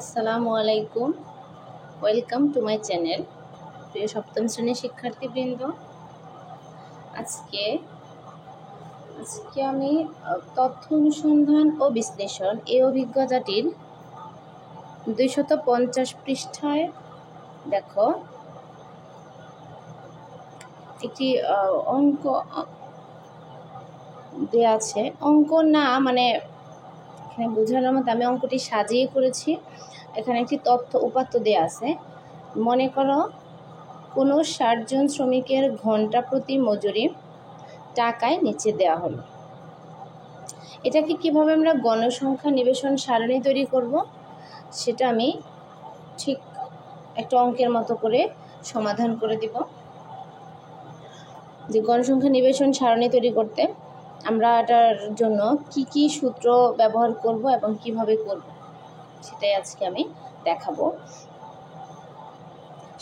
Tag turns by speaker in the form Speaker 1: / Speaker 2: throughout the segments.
Speaker 1: আসসালামু আলাইকুম, welcome to my channel. প্রিয় সপ্তম শ্রেণীর শিক্ষার্থীবৃন্দ, আজকে আমি তথ্য অনুসন্ধান ও বিশ্লেষণ এই অভিজ্ঞতাটির 250 পৃষ্ঠায় দেখো একটি অঙ্ক দেওয়া আছে। অঙ্ক না, মানে এখানে বোঝানোর মতো আমি অঙ্কটি সাজিয়ে করেছি। এখানে একটি তথ্য উপাত্ত দেওয়া আছে। মনে করো কোনো 60 জন শ্রমিকের ঘন্টা প্রতি মজুরি টাকায় নিচে দেওয়া হলো। এটাকে কিভাবে আমরা গণসংখ্যা নিবেশন সারণী তৈরি করব সেটা আমি ঠিক একটা অঙ্কের মতো করে সমাধান করে দিব। যে গণসংখ্যা নিবেশন সারণী তৈরি করতে আমরা এটার জন্য কি কি সূত্র ব্যবহার করব এবং কিভাবে করব সেটাই আজকে আমি দেখাবো।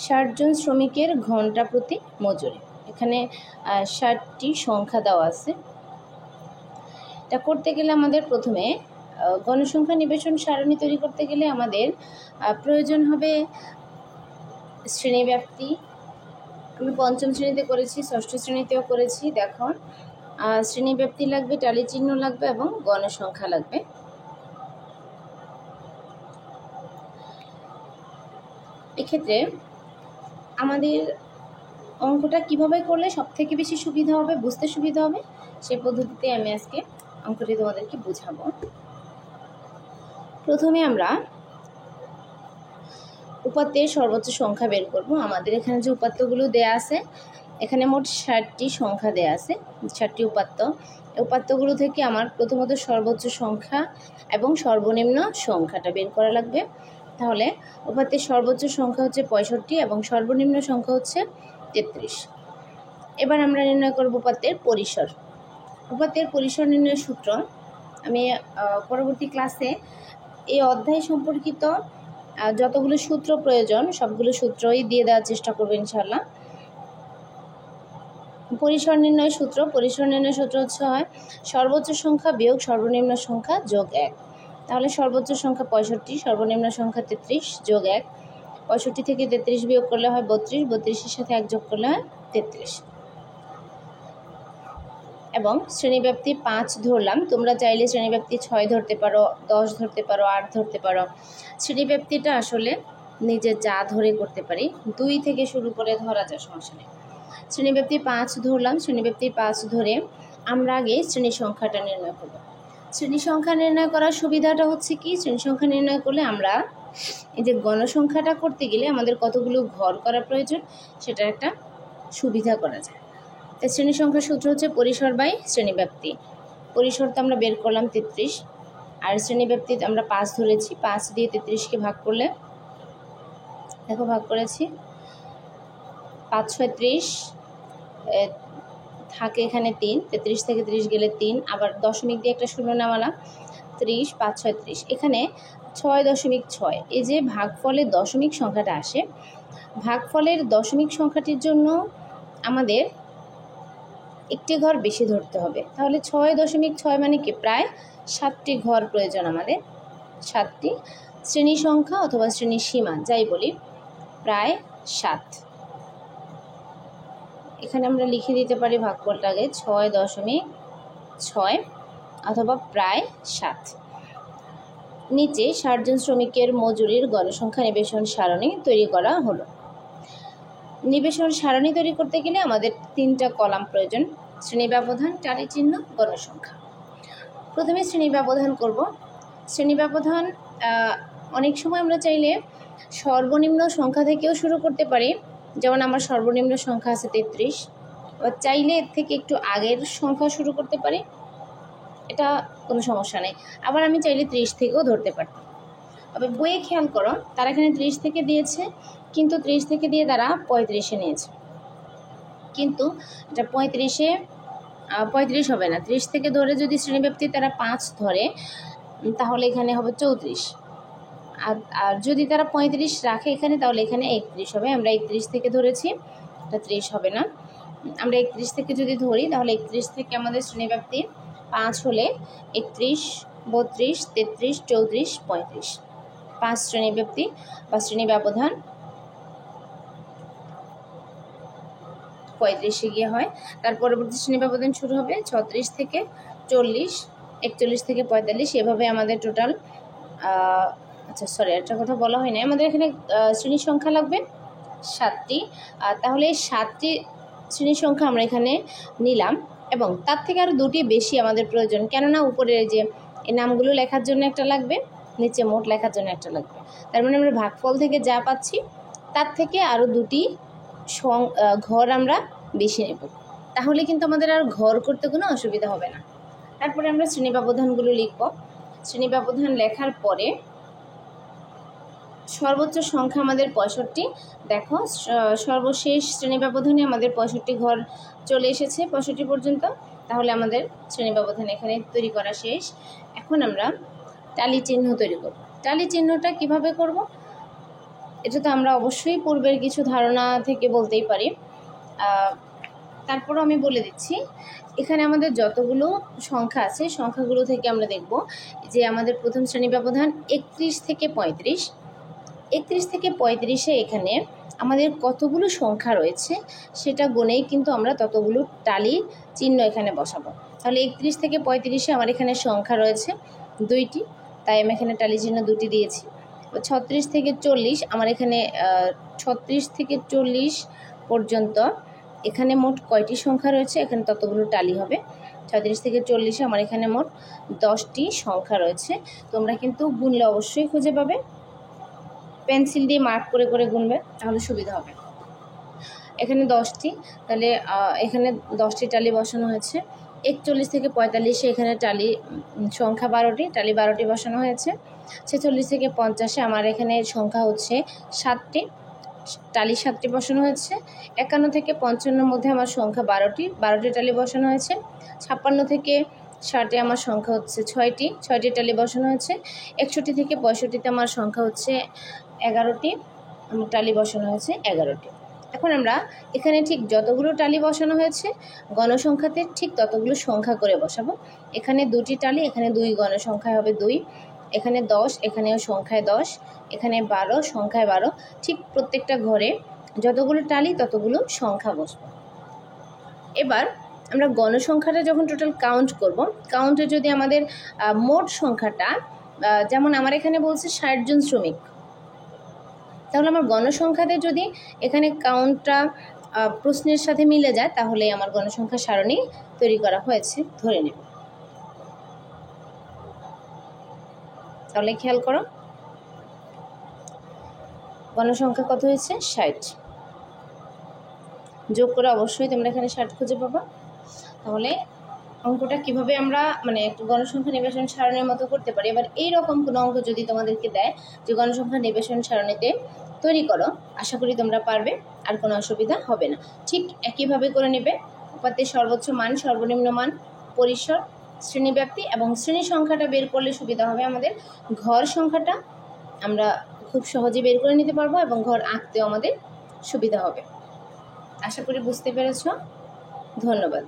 Speaker 1: 60 জন শ্রমিকের ঘন্টা প্রতি মজুরি, এখানে 60টি সংখ্যা দেওয়া আছে। এটা করতে গেলে আমাদের প্রথমে গণসংখ্যা নিবেশন সারণী তৈরি করতে গেলে আমাদের প্রয়োজন হবে শ্রেণীব্যাপ্তি। আমি পঞ্চম শ্রেণীতে করেছি, ষষ্ঠ শ্রেণীতেও করেছি। দেখো, শ্রেণীব্যাপ্তি লাগবে, টালি চিহ্ন লাগবে এবং গণসংখ্যা লাগবে। এক্ষেত্রে আমাদের অঙ্কটা কিভাবে করলে সব থেকে বেশি সুবিধা হবে, বুঝতে সুবিধা হবে, সেই পদ্ধতিতে আমি আজকে অঙ্কটি তোমাদেরকে বুঝাবো। প্রথমে আমরা উপাত্তের সর্বোচ্চ সংখ্যা বের করব। আমাদের এখানে যে উপাত্তগুলো দেয়া আছে, এখানে মোট 60টি সংখ্যা দেয়া আছে, 60টি উপাত্ত। এই উপাত্তগুলো থেকে আমার প্রথমত সর্বোচ্চ সংখ্যা এবং সর্বনিম্ন সংখ্যাটা বের করা লাগবে। তাহলে উপাত্তের সর্বোচ্চ সংখ্যা হচ্ছে 65 এবং সর্বনিম্ন সংখ্যা হচ্ছে 33। এবার আমরা নির্ণয় করব উপাত্তের পরিসর। উপাত্তের পরিসর নির্ণয়ের সূত্র আমি পরবর্তী ক্লাসে এই অধ্যায় সম্পর্কিত যতগুলো সূত্র প্রয়োজন সবগুলো সূত্রই দিয়ে দেওয়ার চেষ্টা করবো ইনশাআল্লাহ। পরিসর নির্ণয় সূত্র হচ্ছে হয় সর্বোচ্চ সংখ্যা বিয়োগ সর্বনিম্ন সংখ্যা যোগ 1। তাহলে সর্বোচ্চ সংখ্যা 65, সর্বনিম্ন সংখ্যা 33 যোগ 1। 65 থেকে 33 বিয়োগ করলে হয় 32, 32-এর সাথে 1 যোগ করলে হয় 33। এবং শ্রেণীব্যাপ্তি 5 ধরলাম। তোমরা চাইলে শ্রেণীব্যাপ্তি 6 ধরতে পারো, 10 ধরতে পারো, 8 ধরতে পারো। শ্রেণীব্যাপ্তিটা আসলে নিজে যা ধরে করতে পারি, 2 থেকে শুরু করে ধরা যায়, সমস্যা নেই। শ্রেণীব্যাপ্তি 5 ধরলাম। শ্রেণীব্যাপ্তি 5 ধরে আমরা আগে শ্রেণী সংখ্যাটা নির্ণয় করব। শ্রেণী সংখ্যা নির্ণয় করার সুবিধাটা হচ্ছে কি, শ্রেণী সংখ্যা নির্ণয় করলে আমরা এই যে গণসংখ্যাটা করতে গেলে আমাদের কতগুলো ঘর করা প্রয়োজন সেটার একটা সুবিধা করা যায়। তাই শ্রেণী সংখ্যার সূত্র হচ্ছে পরিসর বাই শ্রেণীব্যাপ্তি। পরিসর তো আমরা বের করলাম 33, আর শ্রেণীব্যাপ্তি আমরা 5 ধরেছি। 5 দিয়ে 33কে ভাগ করলে, দেখো ভাগ করেছি, 5 6 30, থাকে এখানে 3, 33 থেকে 30 গেলে 3, আবার দশমিক দিয়ে একটা শূন্য নামালাম, 30, 5 6 30, এখানে 6.6। এই যে ভাগফলের দশমিক সংখ্যাটা আসে, ভাগফলের দশমিক সংখ্যাটির জন্য আমাদের একটি ঘর বেশি ধরতে হবে। তাহলে 6.6 মানে কি, প্রায় 7টি ঘর প্রয়োজন আমাদের। 7টি শ্রেণী সংখ্যা অথবা শ্রেণী সীমা যাই বলি, প্রায় 7। এখানে আমরা লিখে দিতে পারি ভাগফলটাকে 6.6 অথবা প্রায় 7। নিচে 60 জন শ্রমিকের মজুরির গণসংখ্যা নিবেশন সারণী তৈরি করা হলো। নিবেশন সারণী তৈরি করতে গেলে আমাদের 3টা কলাম প্রয়োজন: শ্রেণী ব্যবধান, টালি চিহ্ন, গণসংখ্যা। প্রথমে শ্রেণী ব্যবধান করব। শ্রেণী ব্যবধান অনেক সময় আমরা চাইলে সর্বনিম্ন সংখ্যা থেকেও শুরু করতে পারি, যেমন আমার সর্বনিম্ন সংখ্যা আছে 33, বা চাইলে এর থেকে একটু আগের সংখ্যা শুরু করতে পারি, এটা কোনো সমস্যা নেই। আবার আমি চাইলে 30 থেকেও ধরতে পারতাম। তবে বইয়ে খেয়াল করো, তারা এখানে 30 থেকে দিয়েছে, কিন্তু 30 থেকে দিয়ে তারা 35-এ নিয়েছে। কিন্তু এটা 35 হবে না। 30 থেকে ধরে যদি শ্রেণীব্যাপ্তি তারা 5 ধরে, তাহলে এখানে হবে 34। আর যদি তারা 35 রাখে এখানে, তাহলে এখানে 31 হবে। আমরা 31 থেকে ধরেছি, এটা 30 হবে না। আমরা 31 থেকে যদি ধরি, তাহলে 31 থেকে আমাদের শ্রেণীব্যাপ্তি 5 হলে 31, 32, 33, 34, 35। 5 শ্রেণী ব্যক্তি বা শ্রেণী ব্যবধান 35 গিয়ে হয়। তার পরবর্তী শ্রেণী ব্যবধান শুরু হবে 36 থেকে 40, 41 থেকে 45, এভাবে আমাদের টোটাল আচ্ছা সরি একটা কথা বলা হয় না, আমাদের এখানে শ্রেণী সংখ্যা লাগবে 7টি। তাহলে 7টি শ্রেণীর সংখ্যা আমরা এখানে নিলাম এবং তার থেকে আরও 2টি বেশি আমাদের প্রয়োজন, কেননা উপরে যে এই নামগুলো লেখার জন্য একটা লাগবে, নিচে মোট লেখার জন্য একটা লাগবে। তার মানে আমরা ভাগফল থেকে যা পাচ্ছি তার থেকে আরও 2টি ঘর আমরা বেশি নেব, তাহলে কিন্তু আমাদের আর ঘর করতে কোনো অসুবিধা হবে না। তারপরে আমরা শ্রেণী ব্যবধানগুলো লিখব। শ্রেণী ব্যবধান লেখার পরে সর্বোচ্চ সংখ্যা আমাদের 65। দেখো সর্বশেষ শ্রেণী ব্যবধানে আমাদের 65 ঘর চলে এসেছে 65 পর্যন্ত, তাহলে আমাদের শ্রেণী ব্যবধান এখানে তৈরি করা শেষ। এখন আমরা টালি চিহ্ন তৈরি করব। টালি চিহ্নটা কিভাবে করব এটা তো আমরা অবশ্যই পূর্বের কিছু ধারণা থেকে বলতেই পারি, তারপরও আমি বলে দিচ্ছি। এখানে আমাদের যতগুলো সংখ্যা আছে সংখ্যাগুলো থেকে আমরা দেখব যে আমাদের প্রথম শ্রেণী ব্যবধান 31 থেকে 35। 31 থেকে 35-এ এখানে আমাদের কতগুলো সংখ্যা রয়েছে সেটা গুনেই কিন্তু আমরা ততগুলো টালি চিহ্ন এখানে বসাবো। তাহলে 31 থেকে 35-এ আমার এখানে সংখ্যা রয়েছে 2টি, তাই আমি এখানে টালি চিহ্ন 2টি দিয়েছি। 36 থেকে 40 আমার এখানে 36 থেকে 40 পর্যন্ত এখানে মোট কয়টি সংখ্যা রয়েছে, এখানে ততগুলো টালি হবে। 36 থেকে 40-এ আমার এখানে মোট 10টি সংখ্যা রয়েছে। তোমরা কিন্তু গুনলে অবশ্যই খুঁজে পাবে, পেন্সিল দিয়ে মার্ক করে করে গুনবে তাহলে সুবিধা হবে। এখানে 10টি, তাহলে এখানে 10টি টালি বসানো হয়েছে। 41 থেকে 45-এ এখানে টালি সংখ্যা 12টি, টালি 12টি বসানো হয়েছে। 46 থেকে 50-এ আমার এখানে সংখ্যা হচ্ছে 7টি, টালি 7টি বসানো হয়েছে। 51 থেকে 55-এর মধ্যে আমার সংখ্যা 12টি, 12টি টালি বসানো হয়েছে। 56 থেকে 60-এ আমার সংখ্যা হচ্ছে 6টি, 6টি টালি বসানো হয়েছে। 61 থেকে 65-তে আমার সংখ্যা হচ্ছে 11টি, টালি বসানো হয়েছে 11টি। এখন আমরা এখানে ঠিক যতগুলো টালি বসানো হয়েছে গণসংখ্যাতে ঠিক ততগুলো সংখ্যা করে বসাবো। এখানে 2টি টালি, এখানে 2 গণসংখ্যায় হবে 2, এখানে 10, এখানেও সংখ্যায় 10, এখানে 12, সংখ্যায় 12। ঠিক প্রত্যেকটা ঘরে যতগুলো টালি ততগুলো সংখ্যা বসবে। এবার আমরা গণসংখ্যাটা যখন টোটাল কাউন্ট করব, কাউন্টে যদি আমাদের মোট সংখ্যাটা, যেমন আমার এখানে বলছে 60 জন শ্রমিক, তাহলে আমার গণসংখ্যাতে যদি এখানে কাউন্টটা প্রশ্নের সাথে মিলে যায় তাহলে আমার গণসংখ্যা সারণী তৈরি করা হয়েছে ধরে নেব। তাহলে খেয়াল করো গণসংখ্যা কত হয়েছে 60, যোগ করে অবশ্যই তোমরা এখানে 60 খুঁজে পাবা। তাহলে অঙ্কটা কিভাবে আমরা মানে একটু গণসংখ্যা নিবেশন সারণীর মতো করতে পারি। এবার এইরকম কোনো অঙ্ক যদি তোমাদেরকে দেয় যে গণসংখ্যা নিবেশন সারণীতে তৈরি করো, আশা করি তোমরা পারবে, আর কোনো অসুবিধা হবে না। ঠিক একইভাবে করে নেবে। উপাত্তের সর্বোচ্চ মান, সর্বনিম্ন মান, পরিসর, শ্রেণী ব্যাপ্তি এবং শ্রেণী সংখ্যাটা বের করলে সুবিধা হবে আমাদের। ঘর সংখ্যাটা আমরা খুব সহজে বের করে নিতে পারবো এবং ঘর আঁকতেও আমাদের সুবিধা হবে। আশা করি বুঝতে পেরেছ। ধন্যবাদ।